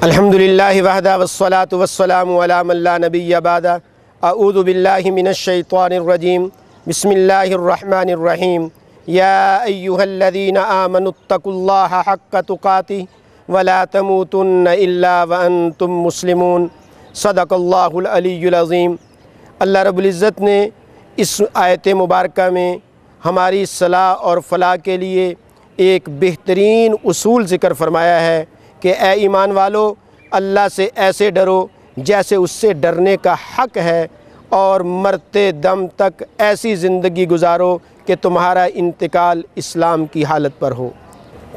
الحمدللہ وحدہ والصلاة والسلام علی من لا نبی بعدہ اعوذ باللہ من الشیطان الرجیم بسم اللہ الرحمن الرحیم یا ایہا الذین آمنوا اتقوا اللہ حق تقاتہ ولا تموتن الا وانتم مسلمون صدق اللہ العلی العظیم۔ اللہ رب العزت نے اس آیت مبارکہ میں ہماری صلاح اور فلاح کے لیے ایک بہترین اصول ذکر فرمایا ہے کہ اے ایمان والو، اللہ سے ایسے ڈرو جیسے اس سے ڈرنے کا حق ہے، اور مرتے دم تک ایسی زندگی گزارو کہ تمہارا انتقال اسلام کی حالت پر ہو۔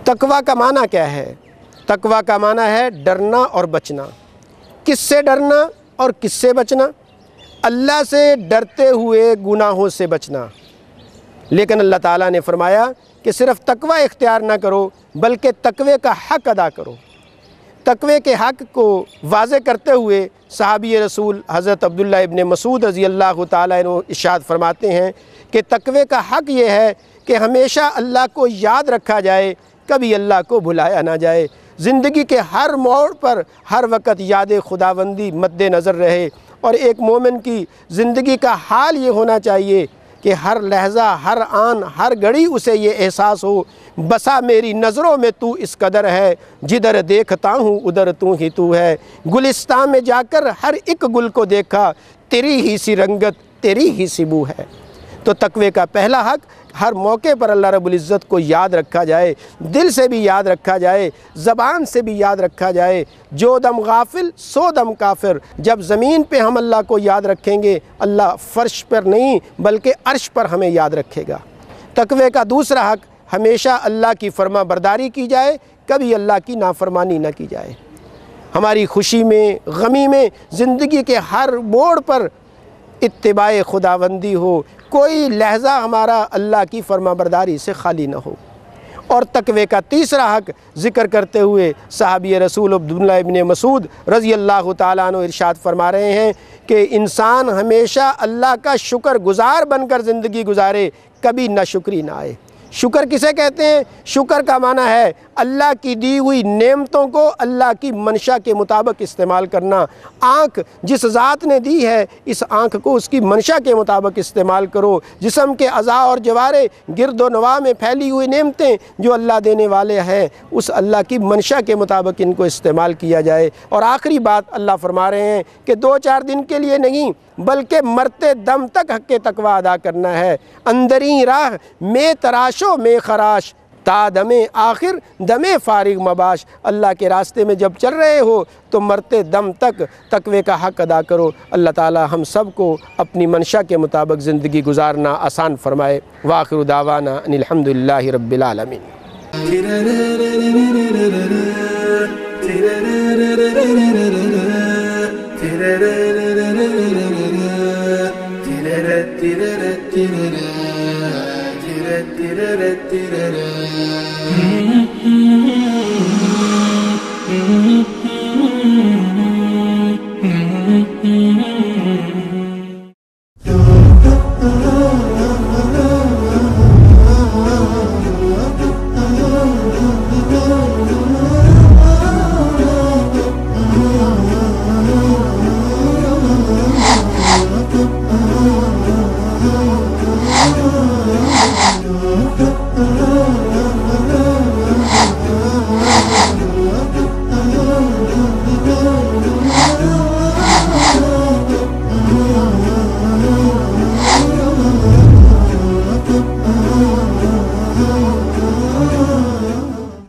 تقویٰ کا معنی کیا ہے؟ تقویٰ کا معنی ہے ڈرنا اور بچنا۔ کس سے ڈرنا اور کس سے بچنا؟ اللہ سے ڈرتے ہوئے گناہوں سے بچنا۔ لیکن اللہ تعالیٰ نے فرمایا کہ صرف تقویٰ اختیار نہ کرو بلکہ تقوی کا حق ادا کرو۔ تقوی کے حق کو واضح کرتے ہوئے صحابی رسول حضرت عبداللہ ابن مسعود رضی اللہ تعالیٰ عنہ ارشاد فرماتے ہیں کہ تقوی کا حق یہ ہے کہ ہمیشہ اللہ کو یاد رکھا جائے، کبھی اللہ کو بھلایا نہ جائے۔ زندگی کے ہر موڑ پر ہر وقت یاد خداوندی مد نظر رہے، اور ایک مومن کی زندگی کا حال یہ ہونا چاہیے کہ ہر لحظہ، ہر آن، ہر گھڑی اسے یہ احساس ہو، بسا میری نظروں میں تو اس قدر ہے، جدھر دیکھتا ہوں ادھر تو ہی تو ہے۔ گلستان میں جا کر ہر ایک گل کو دیکھا، تیری ہی سی رنگت، تیری ہی سی بو ہے۔ تو تقوی کا پہلا حق ہر موقع پر اللہ رب العزت کو یاد رکھا جائے، دل سے بھی یاد رکھا جائے، زبان سے بھی یاد رکھا جائے۔ جو دم غافل سو دم کافر۔ جب زمین پہ ہم اللہ کو یاد رکھیں گے، اللہ فرش پر نہیں بلکہ عرش پر ہمیں یاد رکھے گا۔ تقوی کا دوسرا حق ہمیشہ اللہ کی فرما برداری کی جائے، کبھی اللہ کی نافرمانی نہ کی جائے۔ ہماری خوشی میں، غمی میں، زندگی کے ہر موڑ پر اتباع خداوندی ہو، کوئی لحظہ ہمارا اللہ کی فرما برداری سے خالی نہ ہو۔ اور تقوی کا تیسرا حق ذکر کرتے ہوئے صحابی رسول عبداللہ ابن مسعود رضی اللہ تعالیٰ عنہ ارشاد فرما رہے ہیں کہ انسان ہمیشہ اللہ کا شکر گزار بن کر زندگی گزارے، کبھی ناشکری نہ آئے۔ شکر کسے کہتے ہیں؟ شکر کا معنی ہے اللہ کی دی ہوئی نعمتوں کو اللہ کی منشا کے مطابق استعمال کرنا۔ آنکھ جس ذات نے دی ہے، اس آنکھ کو اس کی منشا کے مطابق استعمال کرو۔ جسم کے اعضاء اور جوارے، گرد و نواح میں پھیلی ہوئی نعمتیں جو اللہ دینے والے ہیں، اس اللہ کی منشا کے مطابق ان کو استعمال کیا جائے۔ اور آخری بات اللہ فرما رہے ہیں کہ 2-4 دن کے لیے نہیں بلکہ مرتے دم تک حق تقویٰ ادا کرنا ہے۔ اندریں راہ میں تراشو میں خراش، تا دم آخر دم فارغ مباش۔ اللہ کے راستے میں جب چل رہے ہو تو مرتے دم تک تقوی کا حق ادا کرو۔ اللہ تعالی ہم سب کو اپنی منشا کے مطابق زندگی گزارنا آسان فرمائے۔ وآخر دعوانا ان الحمدللہ رب العالمین۔ Mm-hmm.